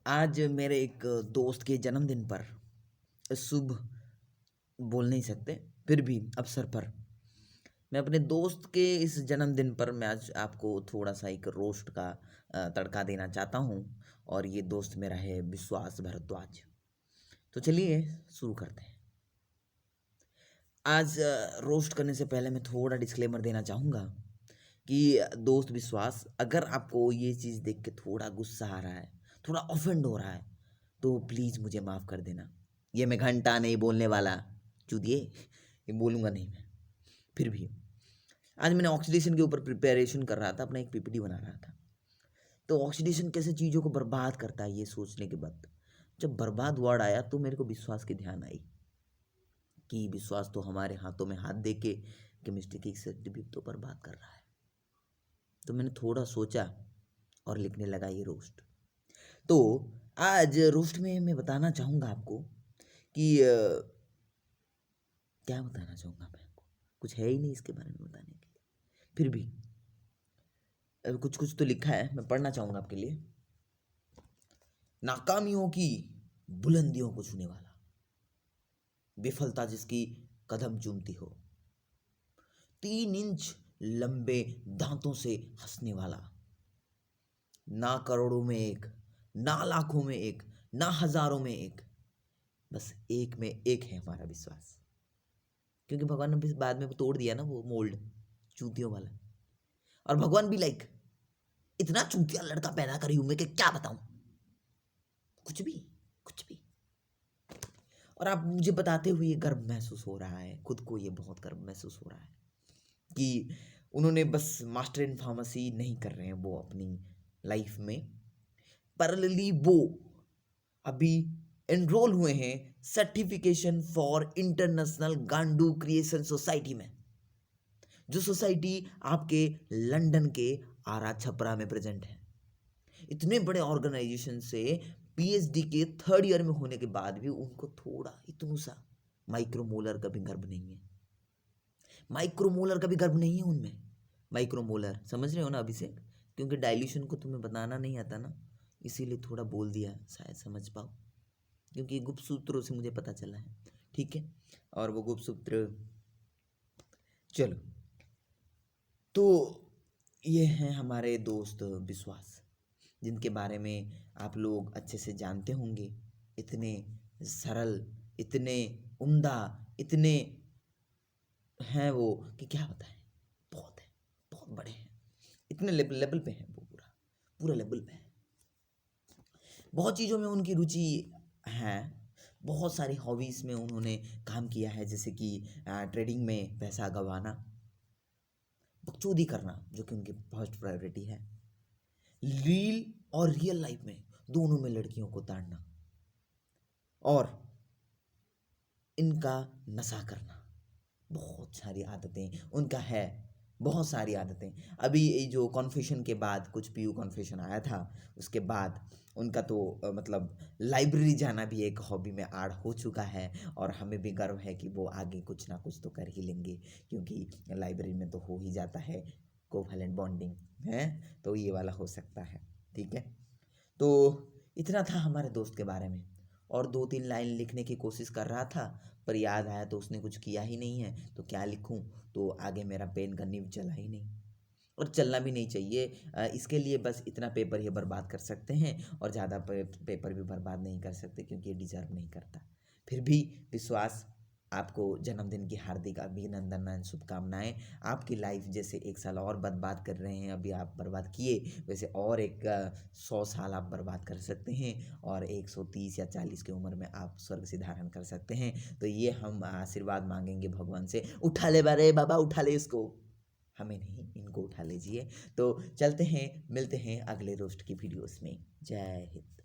आज मेरे एक दोस्त के जन्मदिन पर शुभ बोल नहीं सकते, फिर भी अवसर पर मैं अपने दोस्त के इस जन्मदिन पर मैं आज आपको थोड़ा सा एक रोस्ट का तड़का देना चाहता हूँ। और ये दोस्त मेरा है विश्वास भारद्वाज। तो चलिए शुरू करते हैं। आज रोस्ट करने से पहले मैं थोड़ा डिस्क्लेमर देना चाहूँगा कि दोस्त विश्वास, अगर आपको ये चीज़ देख के थोड़ा गुस्सा आ रहा है, थोड़ा ऑफेंड हो रहा है, तो प्लीज़ मुझे माफ़ कर देना। ये मैं घंटा नहीं बोलने वाला, चूतिए, ये बोलूँगा नहीं मैं। फिर भी आज मैंने ऑक्सीडेशन के ऊपर प्रिपरेशन कर रहा था, अपना एक पीपीटी बना रहा था। तो ऑक्सीडेशन कैसे चीज़ों को बर्बाद करता है, ये सोचने के बाद जब बर्बाद वर्ड आया तो मेरे को विश्वास की ध्यान आई कि विश्वास तो हमारे हाथों में हाथ दे के केमिस्ट्री की सर्टिफिकेट तो बर्बाद कर रहा है। तो मैंने थोड़ा सोचा और लिखने लगा ये रोस्ट। तो आज रोस्ट में मैं बताना चाहूँगा आपको कि क्या बताना चाहूँगा मैं आपको, कुछ है ही नहीं इसके बारे में बताने के लिए। फिर भी कुछ कुछ तो लिखा है, मैं पढ़ना चाहूँगा आपके लिए। नाकामियों की बुलंदियों को छूने वाला, विफलता जिसकी कदम चूमती हो, 3 इंच लंबे दांतों से हंसने वाला, ना करोड़ों में एक, ना लाखों में एक, ना हजारों में एक, बस एक में एक है हमारा विश्वास। क्योंकि भगवान ने बाद में तोड़ दिया ना वो मोल्ड चूतियों वाला। और भगवान भी लाइक इतना चूतिया लड़का पैदा करी हूं मैं कि क्या बताऊं, कुछ भी कुछ भी। और आप मुझे बताते हुए गर्व महसूस हो रहा है, खुद को ये बहुत गर्व महसूस हो रहा है कि उन्होंने बस मास्टर इन फार्मेसी नहीं कर रहे हैं वो अपनी लाइफ में, पैरेलली वो अभी एनरोल हुए हैं सर्टिफिकेशन फॉर इंटरनेशनल गांडू क्रिएशन सोसाइटी में, जो सोसाइटी आपके लंदन के आरा छपरा में प्रेजेंट है। इतने बड़े ऑर्गेनाइजेशन से पीएचडी के 3rd ईयर में होने के बाद भी उनको थोड़ा इतना सा माइक्रोमोलर का भी गर्व नहीं है। माइक्रोमोलर का भी गर्व नहीं है उनमें। माइक्रोमोलर समझ रहे हो ना अभिषेक? क्योंकि डाइल्यूशन को तुम्हें बताना नहीं आता ना, इसीलिए थोड़ा बोल दिया, शायद समझ पाओ। क्योंकि गुप्त सूत्रों से मुझे पता चला है, ठीक है। और वो गुप्त सूत्र, चलो, तो ये हैं हमारे दोस्त विश्वास, जिनके बारे में आप लोग अच्छे से जानते होंगे। इतने सरल, इतने उम्दा, इतने हैं वो कि क्या बताएं। बहुत है, बहुत बड़े हैं, इतने लेवल लेवल पे हैं वो, पूरा पूरा लेवल पे है। बहुत चीज़ों में उनकी रुचि है, बहुत सारी हॉबीज़ में उन्होंने काम किया है, जैसे कि ट्रेडिंग में पैसा गंवाना, बकचोदी करना, जो कि उनकी फर्स्ट प्रायोरिटी है। रील और रियल लाइफ में दोनों में लड़कियों को ताड़ना, और इनका नशा करना, बहुत सारी आदतें उनका है, बहुत सारी आदतें। अभी ये जो कॉन्फेशन के बाद, कुछ पीयू कॉन्फेशन आया था, उसके बाद उनका तो मतलब लाइब्रेरी जाना भी एक हॉबी में ऐड हो चुका है। और हमें भी गर्व है कि वो आगे कुछ ना कुछ तो कर ही लेंगे, क्योंकि लाइब्रेरी में तो हो ही जाता है कोवैलेंट बॉन्डिंग है, तो ये वाला हो सकता है, ठीक है। तो इतना था हमारे दोस्त के बारे में। और 2-3 लाइन लिखने की कोशिश कर रहा था, पर याद आया तो उसने कुछ किया ही नहीं है, तो क्या लिखूं। तो आगे मेरा पेन का नींव चला ही नहीं, और चलना भी नहीं चाहिए। इसके लिए बस इतना पेपर ही बर्बाद कर सकते हैं, और ज़्यादा पेपर भी बर्बाद नहीं कर सकते, क्योंकि ये डिजर्व नहीं करता। फिर भी विश्वास, आपको जन्मदिन की हार्दिक अभिनंदन एंड शुभकामनाएं। आपकी लाइफ जैसे 1 साल और बर्बाद कर रहे हैं अभी आप बर्बाद किए, वैसे और एक 100 साल आप बर्बाद कर सकते हैं, और 130 या 40 की उम्र में आप स्वर्ग से धारण कर सकते हैं। तो ये हम आशीर्वाद मांगेंगे भगवान से। उठा ले बारे बाबा, उठा ले इसको, हमें नहीं, इनको उठा लीजिए। तो चलते हैं, मिलते हैं अगले रोस्ट की वीडियोस में। जय हिंद।